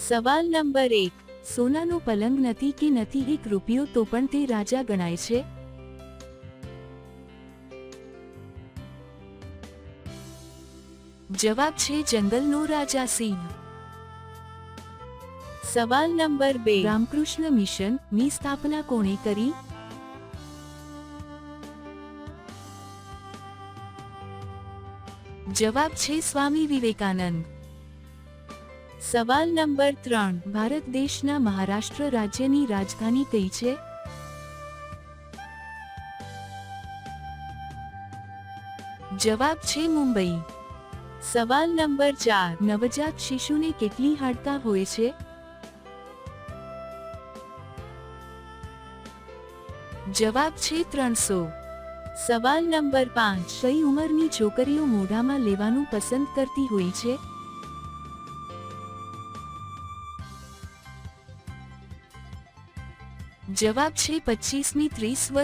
સવાલ નંબર 1. સોનાનો પલંગ નથી કે નથી 1 રૂપિયો તો પણ તે રાજા ગણાય છે? જવાબ છે જંગલનો રાજા સિંહ. સવાલ નંબર 2. રામકૃષ્ણ મિશન ની સ્થાપના કોણે કરી? જવાબ છે સ્વામી વિવેકાનંદ. સવાલ નંબર 3. ભારત દેશના મહારાષ્ટ્ર રાજ્યની રાજધાની કઈ છે? જવાબ છે મુંબઈ. સવાલ નંબર 4. નવજાત શિશુને કેટલી હાડકાં હોય છે? જવાબ છે 300. સવાલ નંબર 5. કઈ ઉંમરની છોકરીઓ મોઢામાં લેવાનું પસંદ કરતી હોય છે? જવાબ છે 25મી 30 વર્ષ.